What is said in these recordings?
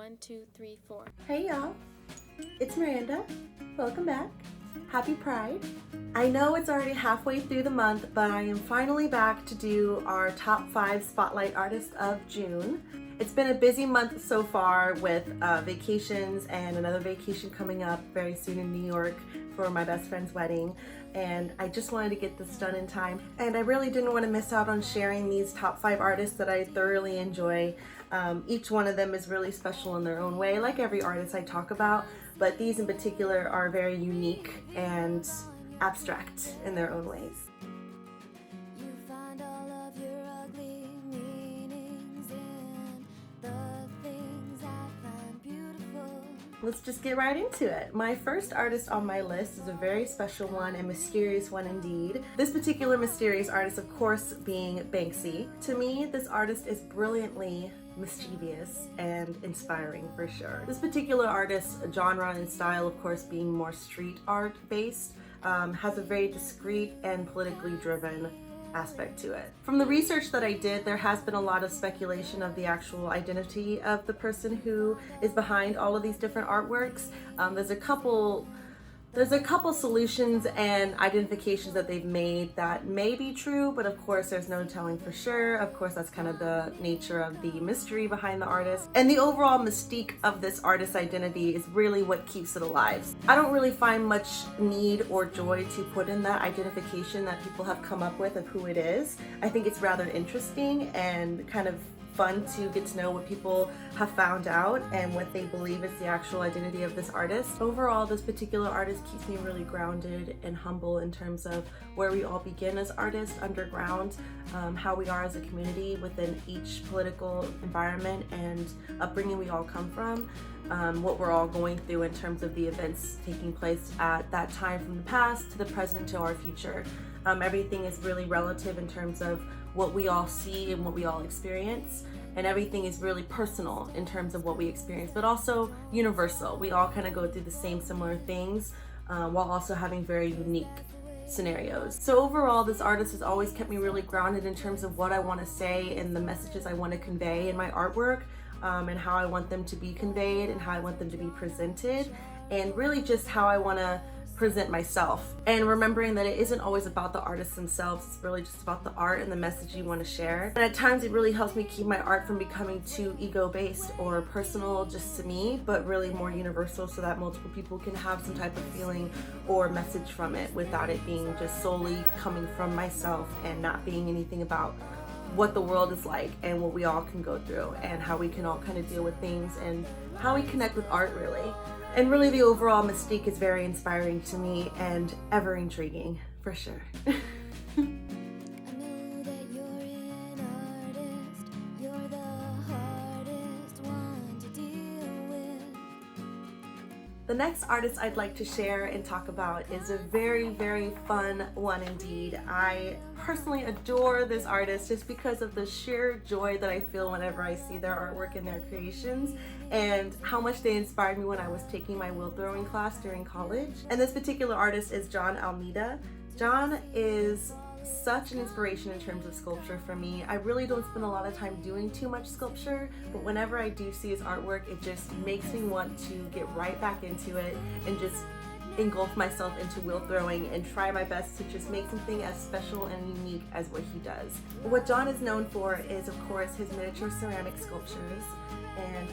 1, 2, 3, 4. Hey y'all, it's Miranda. Welcome back. Happy Pride. I know it's already halfway through the month, but I am finally back to do our top 5 Spotlight Artists of June. It's been a busy month so far with vacations and another vacation coming up very soon in New York for my best friend's wedding, and I just wanted to get this done in time, and I really didn't want to miss out on sharing these top 5 artists that I thoroughly enjoy. Each one of them is really special in their own way, like every artist I talk about, but these in particular are very unique and abstract in their own ways. Let's just get right into it. My first artist on my list is a very special one and mysterious one indeed. This particular mysterious artist, of course, being Banksy. To me, this artist is brilliantly mischievous and inspiring for sure. This particular artist's genre and style, of course, being more street art based, has a very discreet and politically driven aspect to it. From the research that I did, there has been a lot of speculation of the actual identity of the person who is behind all of these different artworks. There's a couple solutions and identifications that they've made that may be true, but of course there's no telling for sure. Of course, that's kind of the nature of the mystery behind the artist. And the overall mystique of this artist's identity is really what keeps it alive. I don't really find much need or joy to put in that identification that people have come up with of who it is. I think it's rather interesting and kind of fun to get to know what people have found out and what they believe is the actual identity of this artist. Overall, this particular artist keeps me really grounded and humble in terms of where we all begin as artists underground, how we are as a community within each political environment and upbringing we all come from, what we're all going through in terms of the events taking place at that time from the past to the present to our future. Everything is really relative in terms of what we all see and what we all experience, and everything is really personal in terms of what we experience, but also universal. We all kind of go through the same similar things while also having very unique scenarios. So overall, this artist has always kept me really grounded in terms of what I want to say and the messages I want to convey in my artwork, and how I want them to be conveyed and how I want them to be presented, and really just how I want to present myself, and remembering that it isn't always about the artists themselves. It's really just about the art and the message you want to share. And at times it really helps me keep my art from becoming too ego-based or personal just to me, but really more universal so that multiple people can have some type of feeling or message from it without it being just solely coming from myself and not being anything about what the world is like and what we all can go through and how we can all kind of deal with things and how we connect with art really. And really the overall mystique is very inspiring to me and ever intriguing, for sure. The next artist I'd like to share and talk about is a very, very fun one indeed. I personally adore this artist just because of the sheer joy that I feel whenever I see their artwork and their creations, and how much they inspired me when I was taking my wheel throwing class during college. And this particular artist is Almeda. John is such an inspiration in terms of sculpture for me. I really don't spend a lot of time doing too much sculpture, but whenever I do see his artwork, it just makes me want to get right back into it and just engulf myself into wheel throwing and try my best to just make something as special and unique as what he does. What John is known for is, of course, his miniature ceramic sculptures. And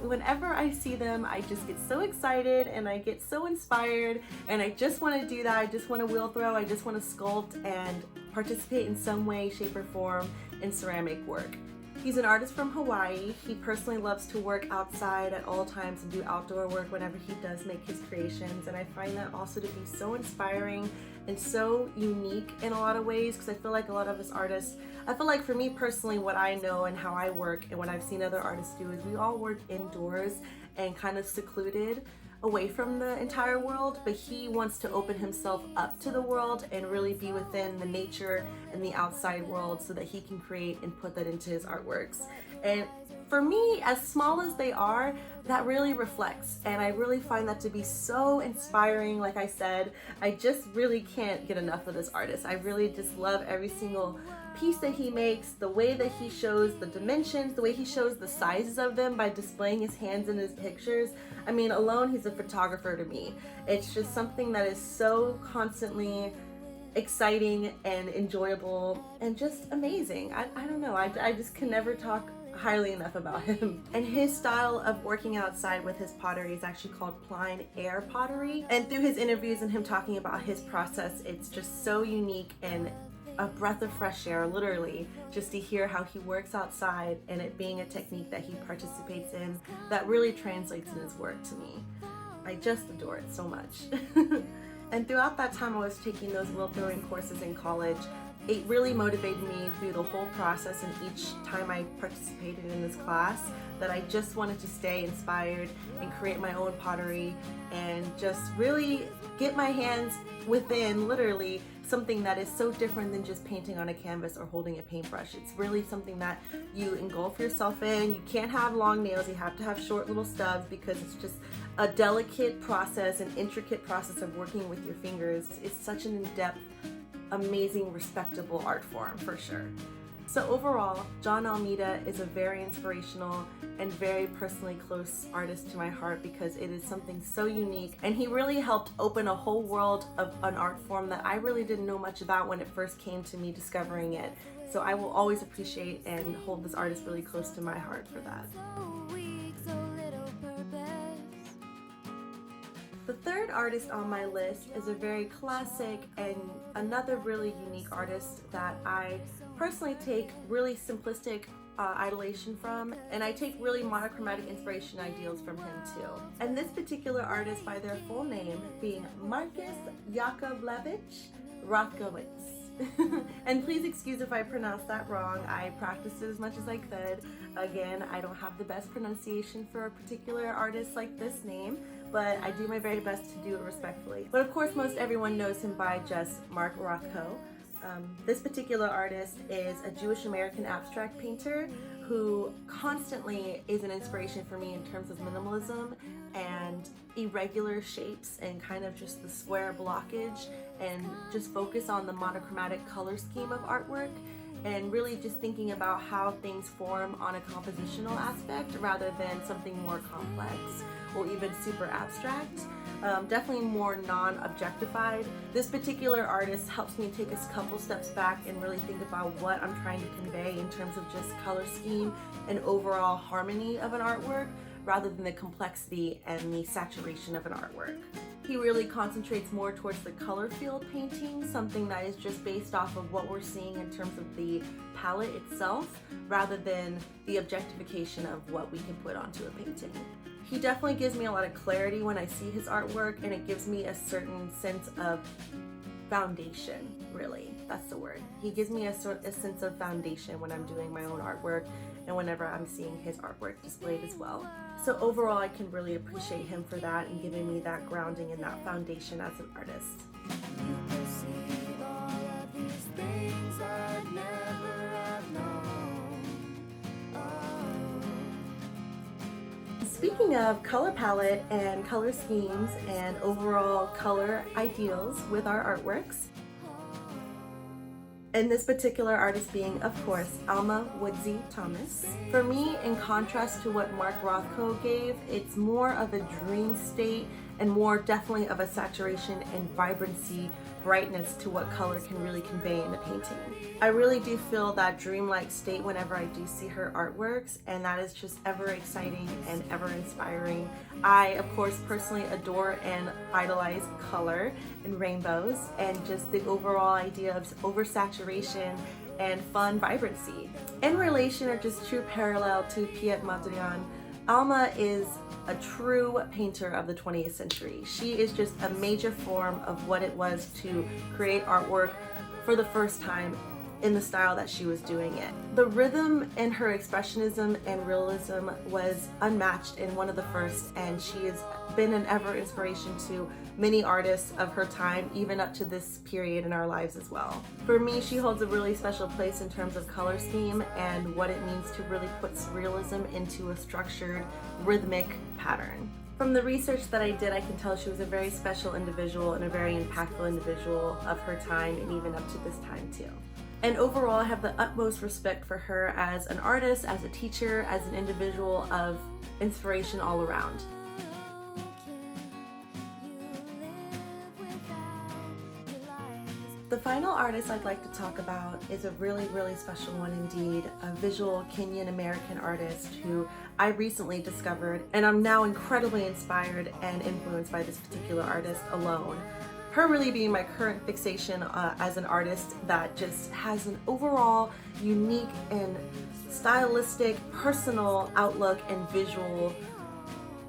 whenever I see them, I just get so excited and I get so inspired, and I just want to do that. I just want to wheel throw, I just want to sculpt and participate in some way, shape, or form in ceramic work. He's an artist from Hawaii. He personally loves to work outside at all times and do outdoor work whenever he does make his creations, and I find that also to be so inspiring and so unique in a lot of ways, because I feel like a lot of us artists, I feel like for me personally, what I know and how I work and what I've seen other artists do is we all work indoors and kind of secluded away from the entire world, but he wants to open himself up to the world and really be within the nature and the outside world so that he can create and put that into his artworks. And for me, as small as they are, that really reflects, and I really find that to be so inspiring. Like I said, I just really can't get enough of this artist. I really just love every single piece that he makes, the way that he shows the dimensions, the way he shows the sizes of them by displaying his hands in his pictures. I mean, alone, he's a photographer to me. It's just something that is so constantly exciting and enjoyable and just amazing. I don't know, I just can never talk highly enough about him. And his style of working outside with his pottery is actually called plein air pottery. And through his interviews and him talking about his process, it's just so unique and a breath of fresh air, literally, just to hear how he works outside and it being a technique that he participates in that really translates in his work to me. I just adore it so much. And throughout that time I was taking those wheel throwing courses in college, it really motivated me through the whole process and each time I participated in this class that I just wanted to stay inspired and create my own pottery and just really get my hands within, literally, something that is so different than just painting on a canvas or holding a paintbrush. It's really something that you engulf yourself in. You can't have long nails, you have to have short little stubs because it's just a delicate process, an intricate process of working with your fingers. It's such an in-depth, amazing, respectable art form for sure. So overall, John Almeda is a very inspirational and very personally close artist to my heart because it is something so unique, and he really helped open a whole world of an art form that I really didn't know much about when it first came to me discovering it. So I will always appreciate and hold this artist really close to my heart for that. The third artist on my list is a very classic and another really unique artist that I personally take really simplistic idolation from, and I take really monochromatic inspiration ideals from him too. And this particular artist, by their full name being Marcus Yakovlevich Rothkowitz. And please excuse if I pronounce that wrong. I practiced it as much as I could. Again, I don't have the best pronunciation for a particular artist like this name, but I do my very best to do it respectfully. But of course, most everyone knows him by just Mark Rothko. This particular artist is a Jewish American abstract painter who constantly is an inspiration for me in terms of minimalism and irregular shapes and kind of just the square blockage and just focus on the monochromatic color scheme of artwork and really just thinking about how things form on a compositional aspect rather than something more complex or even super abstract. Definitely more non-objectified. This particular artist helps me take a couple steps back and really think about what I'm trying to convey in terms of just color scheme and overall harmony of an artwork rather than the complexity and the saturation of an artwork. He really concentrates more towards the color field painting, something that is just based off of what we're seeing in terms of the palette itself rather than the objectification of what we can put onto a painting. He definitely gives me a lot of clarity when I see his artwork, and it gives me a certain sense of foundation, really. That's the word. He gives me a sense of foundation when I'm doing my own artwork and whenever I'm seeing his artwork displayed as well. So overall, I can really appreciate him for that and giving me that grounding and that foundation as an artist. Speaking of color palette and color schemes and overall color ideals with our artworks, and this particular artist being, of course, Alma Woodsy Thomas. For me, in contrast to what Mark Rothko gave, it's more of a dream state and more definitely of a saturation and vibrancy, brightness to what color can really convey in a painting. I really do feel that dreamlike state whenever I do see her artworks, and that is just ever exciting and ever inspiring. I, of course, personally adore and idolize color and rainbows and just the overall idea of oversaturation and fun vibrancy. In relation or just true parallel to Piet Mondrian, Alma is a true painter of the 20th century. She is just a major form of what it was to create artwork for the first time in the style that she was doing it. The rhythm in her expressionism and realism was unmatched and one of the first, and she has been an ever inspiration to many artists of her time, even up to this period in our lives as well. For me, she holds a really special place in terms of color scheme and what it means to really put realism into a structured, rhythmic pattern. From the research that I did, I can tell she was a very special individual and a very impactful individual of her time and even up to this time too. And overall, I have the utmost respect for her as an artist, as a teacher, as an individual of inspiration all around. The final artist I'd like to talk about is a really, really special one indeed, a visual Kenyan American artist who I recently discovered, and I'm now incredibly inspired and influenced by this particular artist alone. Her really being my current fixation as an artist that just has an overall unique and stylistic, personal outlook and visual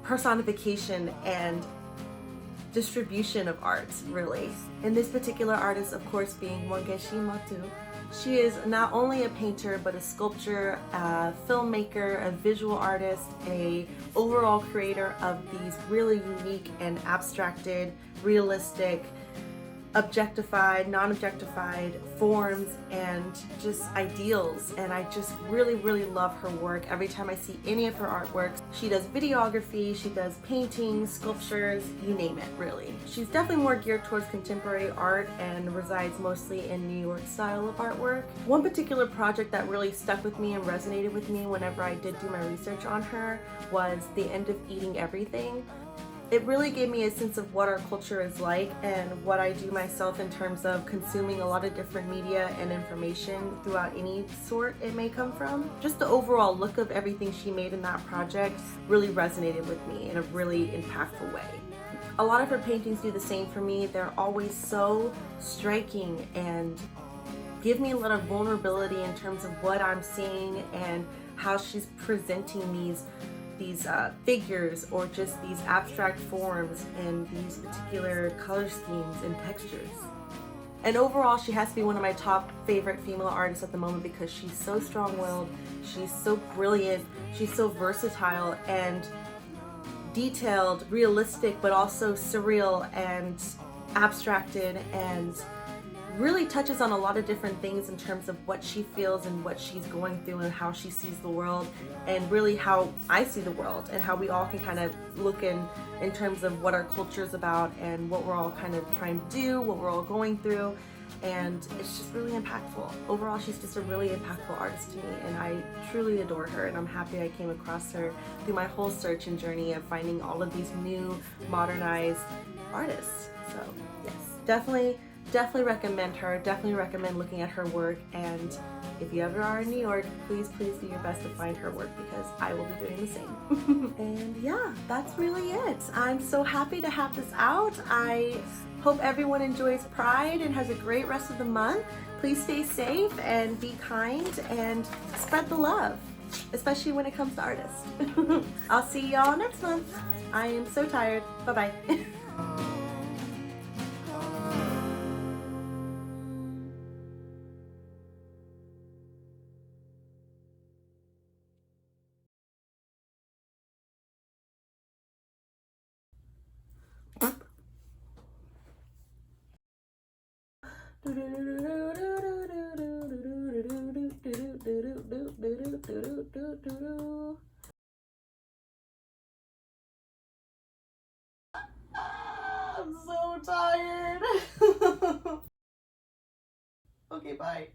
personification and distribution of art, really. And this particular artist, of course, being Wang Shimotu. She is not only a painter, but a sculptor, a filmmaker, a visual artist, a overall creator of these really unique and abstracted, realistic, objectified, non-objectified forms and just ideals. And I just really, really love her work. Every time I see any of her artworks, she does videography, she does paintings, sculptures, you name it, really. She's definitely more geared towards contemporary art and resides mostly in New York style of artwork. One particular project that really stuck with me and resonated with me whenever I did do my research on her was The End of Eating Everything. It really gave me a sense of what our culture is like and what I do myself in terms of consuming a lot of different media and information throughout any sort it may come from. Just the overall look of everything she made in that project really resonated with me in a really impactful way. A lot of her paintings do the same for me. They're always so striking and give me a lot of vulnerability in terms of what I'm seeing and how she's presenting these figures or just these abstract forms and these particular color schemes and textures. And overall, she has to be one of my top favorite female artists at the moment because she's so strong-willed, she's so brilliant, she's so versatile and detailed, realistic, but also surreal and abstracted, and really touches on a lot of different things in terms of what she feels and what she's going through and how she sees the world, and really how I see the world and how we all can kind of look in terms of what our culture is about and what we're all kind of trying to do, what we're all going through. And it's just really impactful. Overall, she's just a really impactful artist to me, and I truly adore her, and I'm happy I came across her through my whole search and journey of finding all of these new modernized artists. So yes, definitely recommend her. Definitely recommend looking at her work, and if you ever are in New York, please do your best to find her work because I will be doing the same. And yeah, that's really it. I'm so happy to have this out. I hope everyone enjoys Pride and has a great rest of the month. Please stay safe and be kind and spread the love, especially when it comes to artists. I'll see y'all next month. I am so tired. Bye-bye. I'm so tired. Okay, bye.